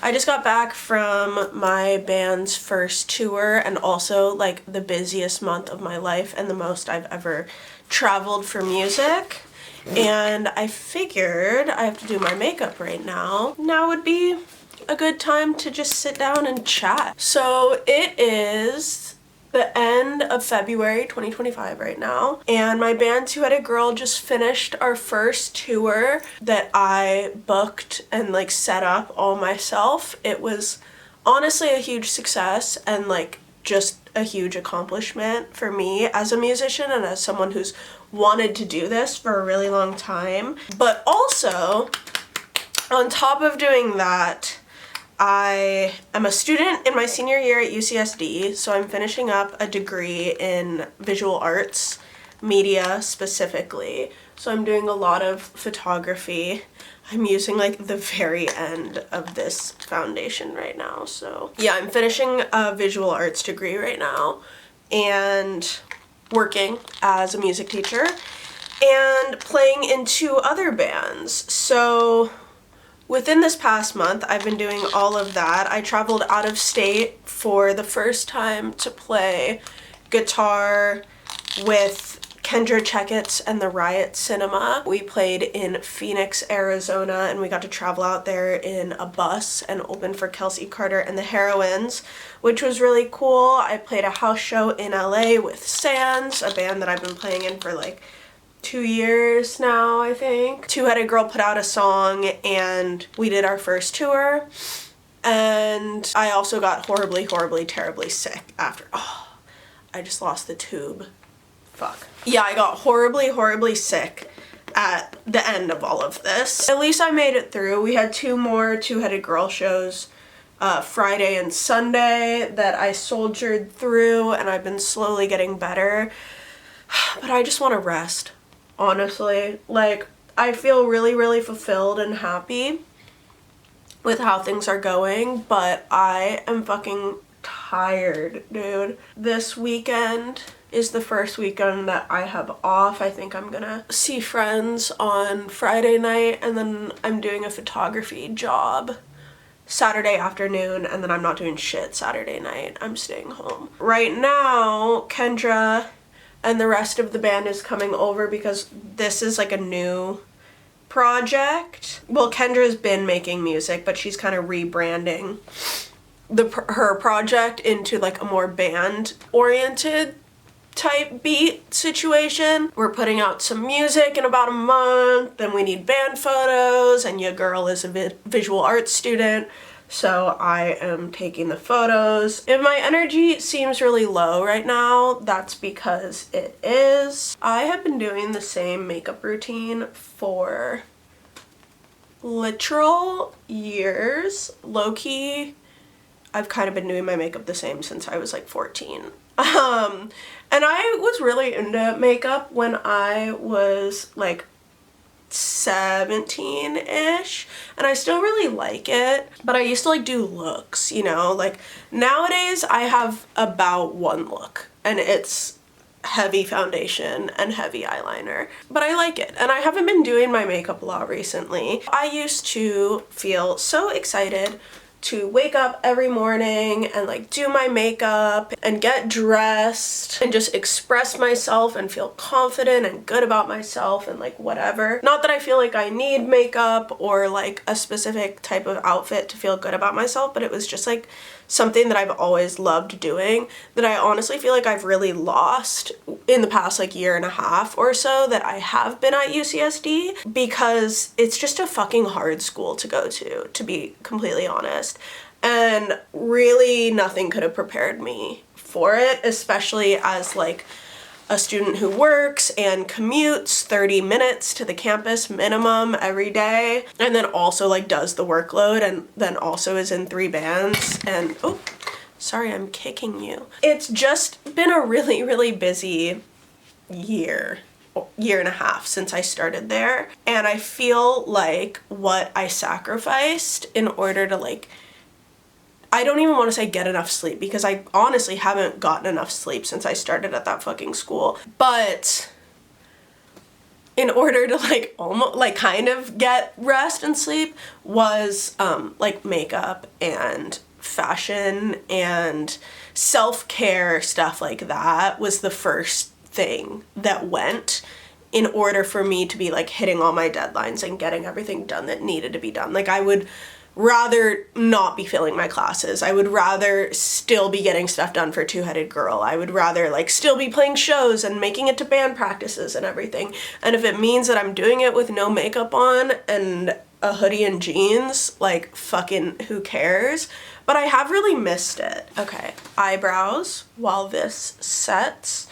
I just got back from my band's first tour and also like the busiest month of my life and the most I've ever traveled for music. And I figured I have to do my makeup right now. Now would be a good time to just sit down and chat. So it is the end of February 2025 right now, and my band Two-Headed Girl just finished our first tour that I booked and like set up all myself. It was honestly a huge success and like just a huge accomplishment for me as a musician and as someone who's wanted to do this for a really long time. But also, on top of doing that, I am a student in my senior year at UCSD, so I'm finishing up a degree in visual arts, media specifically. So I'm doing a lot of photography. I'm using like the very end of this foundation right now. So yeah, I'm finishing a visual arts degree right now and working as a music teacher and playing in 2 other bands. So within this past month, I've been doing all of that. I traveled out of state for the first time to play guitar with Kendra Checketts and the Riot Cinema. We played in Phoenix, Arizona, and we got to travel out there in a bus and open for Kelsey Carter and the Heroines, which was really cool. I played a house show in LA with Sans, a band that I've been playing in for like 2 years now, I think. Two-Headed Girl put out a song and we did our first tour. And I also got horribly, horribly, terribly sick after. Oh, I just lost the tube. Fuck. Yeah, I got horribly, horribly sick at the end of all of this. At least I made it through. We had 2 more Two-Headed Girl shows, Friday and Sunday, that I soldiered through, and I've been slowly getting better. But I just want to rest. Honestly, like, I feel really, really fulfilled and happy with how things are going, but I am fucking tired, dude. This weekend is the first weekend that I have off. I think I'm gonna see friends on Friday night, and then I'm doing a photography job Saturday afternoon, and then I'm not doing shit Saturday night. I'm staying home. Right now, Kendra and the rest of the band is coming over because this is like a new project. Well, Kendra's been making music, but she's kind of rebranding her project into like a more band-oriented type beat situation. We're putting out some music in about a month, and we need band photos, and your girl is a visual arts student, so I am taking the photos. If my energy seems really low right now, that's because it is. I have been doing the same makeup routine for literal years. Low-key, I've kind of been doing my makeup the same since I was like 14. And I was really into makeup when I was like 17-ish, and I still really like it, but I used to like do looks, you know, like nowadays I have about 1 look, and it's heavy foundation and heavy eyeliner, but I like it, and I haven't been doing my makeup a lot recently. I used to feel so excited to wake up every morning and like do my makeup and get dressed and just express myself and feel confident and good about myself and like whatever. Not that I feel like I need makeup or like a specific type of outfit to feel good about myself, but it was just like something that I've always loved doing that I honestly feel like I've really lost in the past like 1.5 years or so that I have been at UCSD, because it's just a fucking hard school to go to be completely honest. And really nothing could have prepared me for it, especially as like a student who works and commutes 30 minutes to the campus minimum every day, and then also like does the workload, and then also is in 3 bands, and oh, sorry, I'm kicking you. It's just been a really, really busy year 1.5 years since I started there, and I feel like what I sacrificed in order to like, I don't even want to say get enough sleep, because I honestly haven't gotten enough sleep since I started at that fucking school. But in order to like almost like kind of get rest and sleep was like makeup and fashion and self-care, stuff like that was the first thing that went in order for me to be like hitting all my deadlines and getting everything done that needed to be done. Like I would rather not be failing my classes. I would rather still be getting stuff done for Two-Headed Girl. I would rather like still be playing shows and making it to band practices and everything. And if it means that I'm doing it with no makeup on and a hoodie and jeans, like fucking who cares? But I have really missed it. Okay, eyebrows while this sets,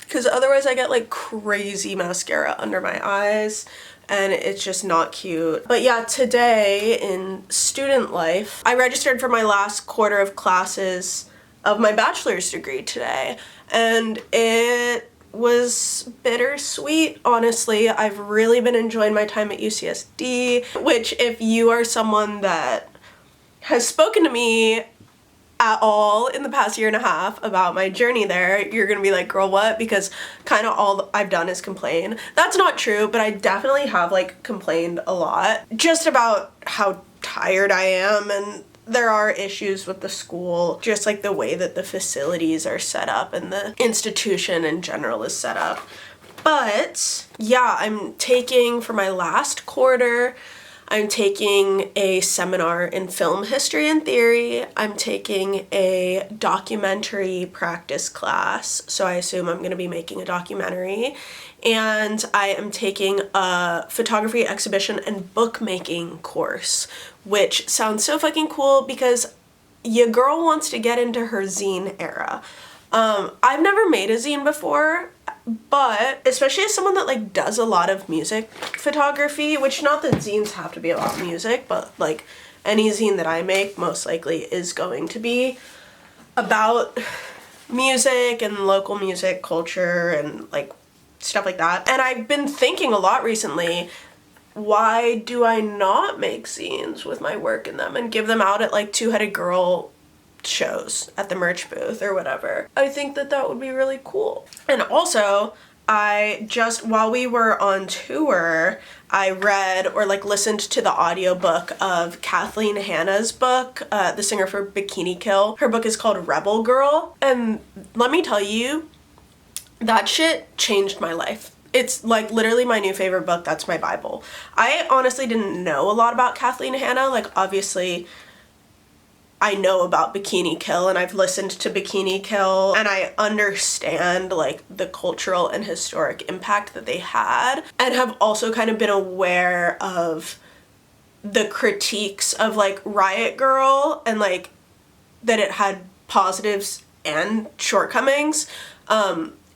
because otherwise I get like crazy mascara under my eyes and it's just not cute. But yeah, today in student life, I registered for my last quarter of classes of my bachelor's degree today, and it was bittersweet, honestly. I've really been enjoying my time at UCSD, which if you are someone that has spoken to me at all in the past year and a half about my journey there, you're gonna be like, girl, what? Because kind of all I've done is complain. That's not true, but I definitely have like complained a lot just about how tired I am, and there are issues with the school, just like the way that the facilities are set up and the institution in general is set up. But yeah, I'm taking for my last quarter, I'm taking a seminar in film history and theory. I'm taking a documentary practice class, so I assume I'm going to be making a documentary. And I am taking a photography exhibition and bookmaking course, which sounds so fucking cool because your girl wants to get into her zine era. I've never made a zine before, but especially as someone that like does a lot of music photography, which not that zines have to be about music, but like any zine that I make most likely is going to be about music and local music culture and like stuff like that. And I've been thinking a lot recently, why do I not make zines with my work in them and give them out at like Two-Headed Girl shows at the merch booth or whatever? I think that that would be really cool. And also, I just, while we were on tour, I read or like listened to the audiobook of Kathleen Hanna's book, the singer for Bikini Kill. Her book is called Rebel Girl, and let me tell you, that shit changed my life. It's like literally my new favorite book. That's my Bible. I honestly didn't know a lot about Kathleen Hanna. Like obviously I know about Bikini Kill and I've listened to Bikini Kill and I understand like the cultural and historic impact that they had, and have also kind of been aware of the critiques of like Riot Girl and like that it had positives and shortcomings.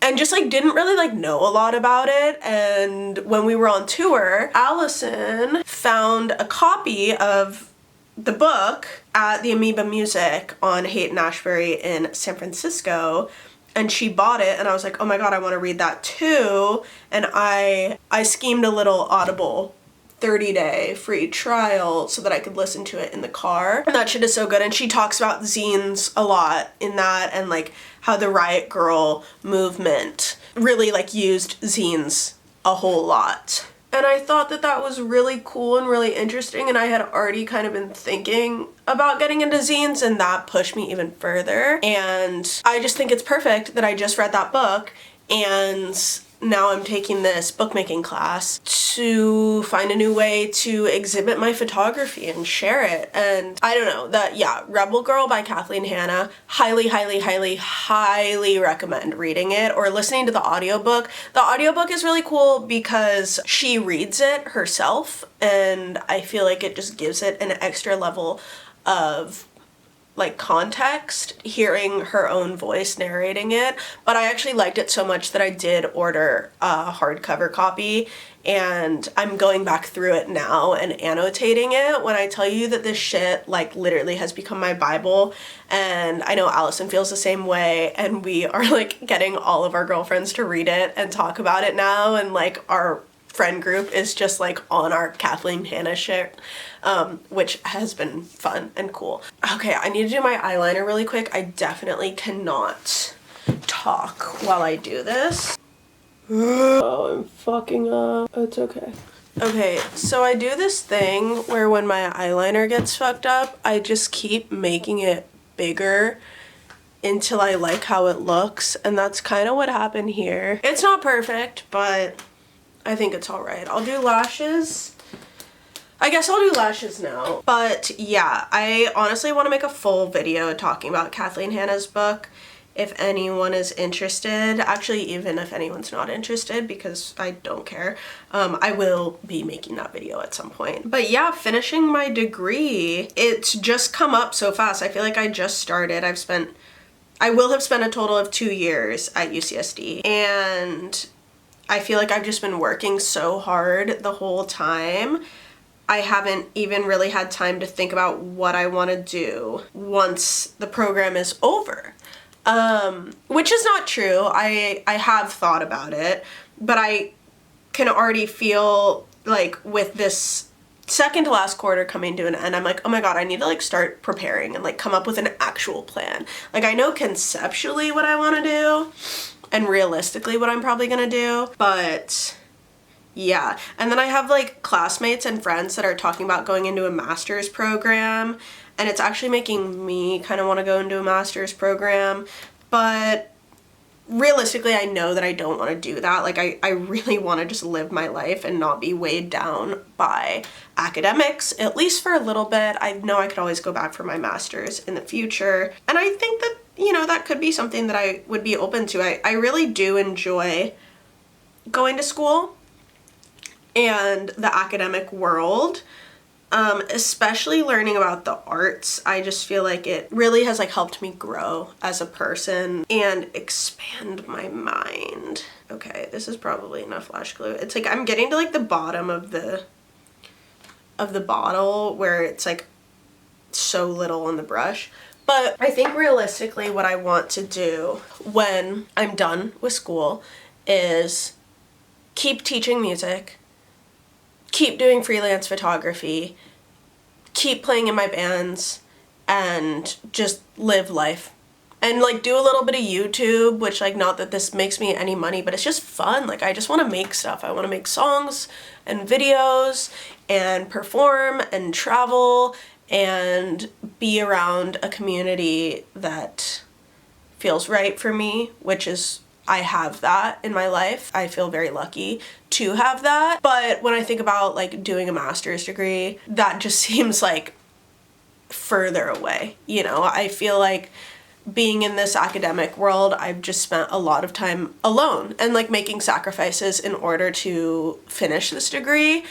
And just like didn't really like know a lot about it. And when we were on tour, Allison found a copy of the book at the Amoeba Music on Haight-Ashbury in San Francisco, and she bought it, and I was like, oh my god, I want to read that too. And I schemed a little Audible 30-day free trial so that I could listen to it in the car. And that shit is so good. And she talks about zines a lot in that, and like how the Riot Girl movement really like used zines a whole lot. And I thought that that was really cool and really interesting, and I had already kind of been thinking about getting into zines, and that pushed me even further. And I just think it's perfect that I just read that book, and now I'm taking this bookmaking class to find a new way to exhibit my photography and share it. And I don't know, that, yeah, Rebel Girl by Kathleen Hanna, highly, highly, highly, highly recommend reading it or listening to the audiobook. The audiobook is really cool because she reads it herself, and I feel like it just gives it an extra level of like context, hearing her own voice narrating it. But I actually liked it so much that I did order a hardcover copy, and I'm going back through it now and annotating it. When I tell you that this shit like literally has become my Bible, and I know Allison feels the same way, and we are like getting all of our girlfriends to read it and talk about it now, and like our friend group is just like on our Kathleen Hanna shit, which has been fun and cool. Okay, I need to do my eyeliner really quick. I definitely cannot talk while I do this. Oh, I'm fucking up. It's okay. Okay, so I do this thing where when my eyeliner gets fucked up, I just keep making it bigger until I like how it looks, and that's kind of what happened here. It's not perfect, but I think it's alright. I'll do lashes. I guess I'll do lashes now. But yeah, I honestly want to make a full video talking about Kathleen Hanna's book if anyone is interested. Actually, even if anyone's not interested, because I don't care, I will be making that video at some point. But yeah, finishing my degree, it's just come up so fast. I feel like I just started. I will have spent a total of 2 years at UCSD, and I feel like I've just been working so hard the whole time. I haven't even really had time to think about what I want to do once the program is over. Which is not true. I have thought about it, but I can already feel like with this second to last quarter coming to an end, I'm like, oh my god, I need to like start preparing and like come up with an actual plan. Like, I know conceptually what I want to do and realistically what I'm probably gonna do, but yeah. And then I have like classmates and friends that are talking about going into a master's program, and it's actually making me kind of want to go into a master's program, but realistically, I know that I don't want to do that. Like, I really want to just live my life and not be weighed down by academics, at least for a little bit. I know I could always go back for my master's in the future, and I think that, you know, that could be something that I would be open to. I really do enjoy going to school and the academic world. Especially learning about the arts. I just feel like it really has like helped me grow as a person and expand my mind. Okay, this is probably enough lash glue. It's like I'm getting to like the bottom of the bottle where it's like so little on the brush. But I think realistically what I want to do when I'm done with school is keep teaching music, keep doing freelance photography, keep playing in my bands, and just live life. And like do a little bit of YouTube, which like not that this makes me any money, but it's just fun. Like, I just want to make stuff. I want to make songs and videos and perform and travel and be around a community that feels right for me, which is, I have that in my life. I feel very lucky to have that. But when I think about like doing a master's degree, that just seems like further away. You know, I feel like being in this academic world, I've just spent a lot of time alone and like making sacrifices in order to finish this degree,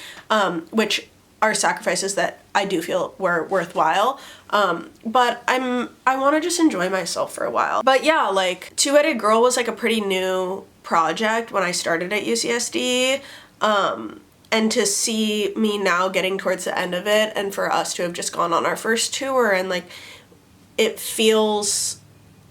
which are sacrifices that I do feel were worthwhile. But I want to just enjoy myself for a while. But yeah, like Two-Headed Girl was like a pretty new project when I started at UCSD. And to see me now getting towards the end of it, and for us to have just gone on our first tour, and like it feels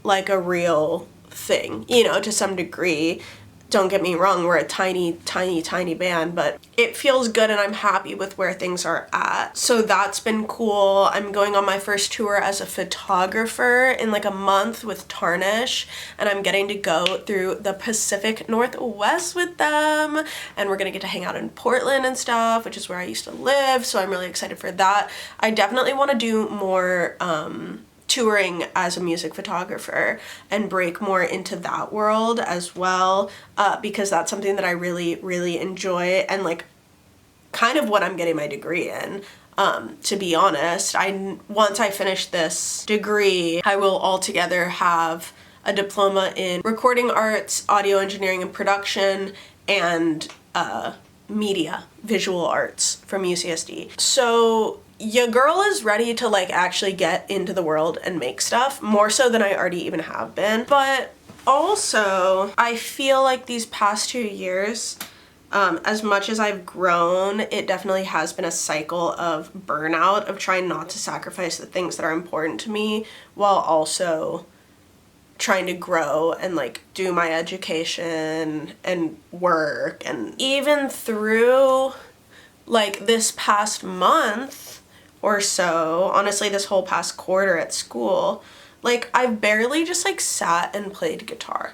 like a real thing, you know, to some degree. Don't get me wrong, we're a tiny, tiny, tiny band, but it feels good and I'm happy with where things are at. So that's been cool. I'm going on my first tour as a photographer in like a month with Tarnish, and I'm getting to go through the Pacific Northwest with them, and we're gonna get to hang out in Portland and stuff, which is where I used to live, so I'm really excited for that. I definitely want to do more touring as a music photographer and break more into that world as well, because that's something that I really, really enjoy, and like kind of what I'm getting my degree in. To be honest, once I finish this degree, I will altogether have a diploma in recording arts, audio engineering and production, and media, visual arts from UCSD. So your girl is ready to like actually get into the world and make stuff, more so than I already even have been. But also, I feel like these past 2 years, as much as I've grown, it definitely has been a cycle of burnout, of trying not to sacrifice the things that are important to me while also trying to grow and like do my education and work. And even through like this past month or so, honestly this whole past quarter at school, like I've barely just like sat and played guitar.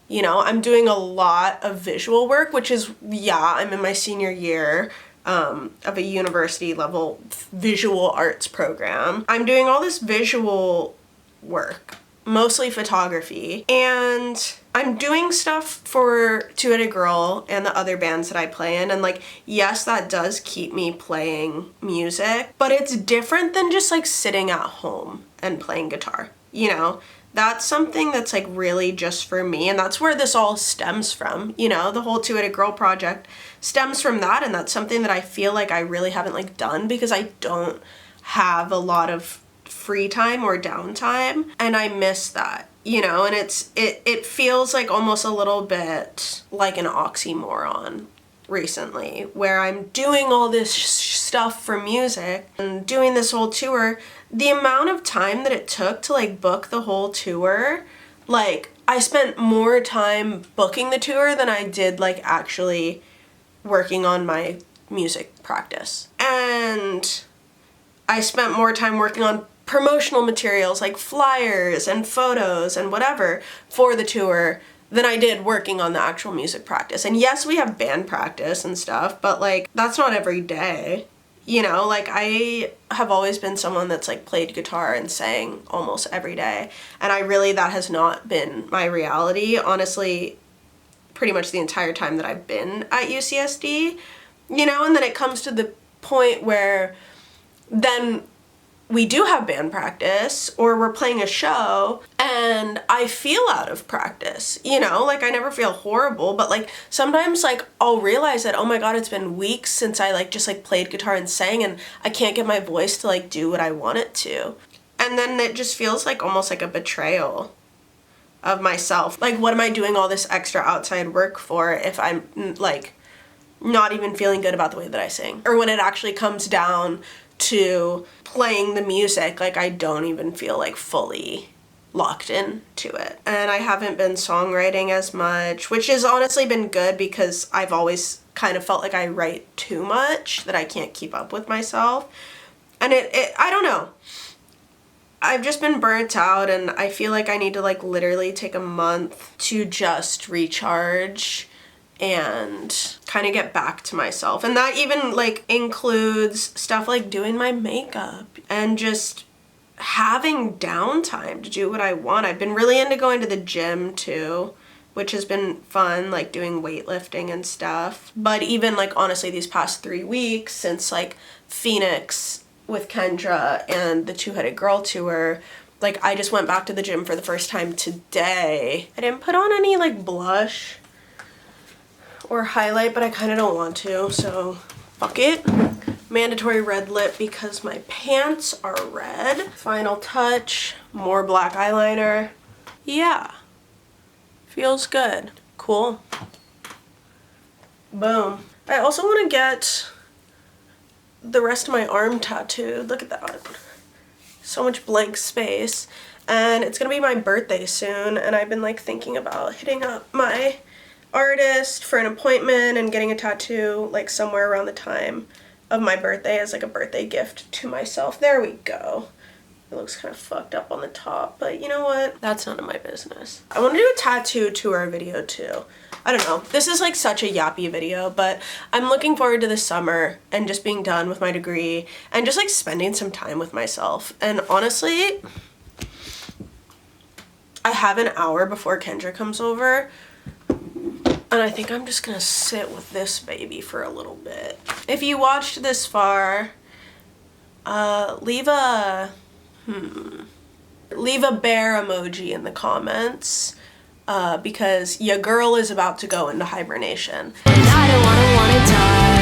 You know, I'm doing a lot of visual work, which is, yeah, I'm in my senior year of a university level visual arts program. I'm doing all this visual work, mostly photography, and I'm doing stuff for Two-Headed Girl and the other bands that I play in, and like, yes, that does keep me playing music, but it's different than just like sitting at home and playing guitar, you know? That's something that's like really just for me, and that's where this all stems from, you know? The whole Two-Headed Girl project stems from that, and that's something that I feel like I really haven't like done because I don't have a lot of free time or downtime, and I miss that, you know? And it feels like almost a little bit like an oxymoron recently, where I'm doing all this stuff for music and doing this whole tour. The amount of time that it took to like book the whole tour, like I spent more time booking the tour than I did like actually working on my music practice. And I spent more time working on promotional materials like flyers and photos and whatever for the tour than I did working on the actual music practice. And yes, we have band practice and stuff, but like that's not every day. You know, like I have always been someone that's like played guitar and sang almost every day. And that has not been my reality, honestly, pretty much the entire time that I've been at UCSD, you know? And then it comes to the point where then we do have band practice or we're playing a show and I feel out of practice, you know, like I never feel horrible, but like sometimes like I'll realize that, oh my God, it's been weeks since I like just like played guitar and sang and I can't get my voice to like do what I want it to. And then it just feels like almost like a betrayal of myself. Like, what am I doing all this extra outside work for if I'm like not even feeling good about the way that I sing? Or when it actually comes down to playing the music, like I don't even feel like fully locked into it. And I haven't been songwriting as much, which has honestly been good because I've always kind of felt like I write too much, that I can't keep up with myself. And I don't know. I've just been burnt out and I feel like I need to like literally take a month to just recharge and kind of get back to myself. And that even like includes stuff like doing my makeup and just having downtime to do what I want. I've been really into going to the gym too, which has been fun, like doing weightlifting and stuff. But even like honestly these past 3 weeks since like Phoenix with Kendra and the Two-Headed Girl tour, like I just went back to the gym for the first time today. I didn't put on any like blush or highlight, but I kind of don't want to, so fuck it. Mandatory red lip because my pants are red. Final touch, more black eyeliner. Yeah, feels good. Cool. Boom. I also want to get the rest of my arm tattooed. Look at that. So much blank space. And it's gonna be my birthday soon, and I've been like thinking about hitting up my artist for an appointment and getting a tattoo like somewhere around the time of my birthday as like a birthday gift to myself. There we go. It looks kind of fucked up on the top, but you know what? That's none of my business. I want to do a tattoo tour video too. I don't know. This is like such a yappy video, but I'm looking forward to the summer and just being done with my degree and just like spending some time with myself. And honestly, I have an hour before Kendra comes over, and I think I'm just gonna sit with this baby for a little bit. If you watched this far, leave a bear emoji in the comments, because your girl is about to go into hibernation. And I don't wanna die.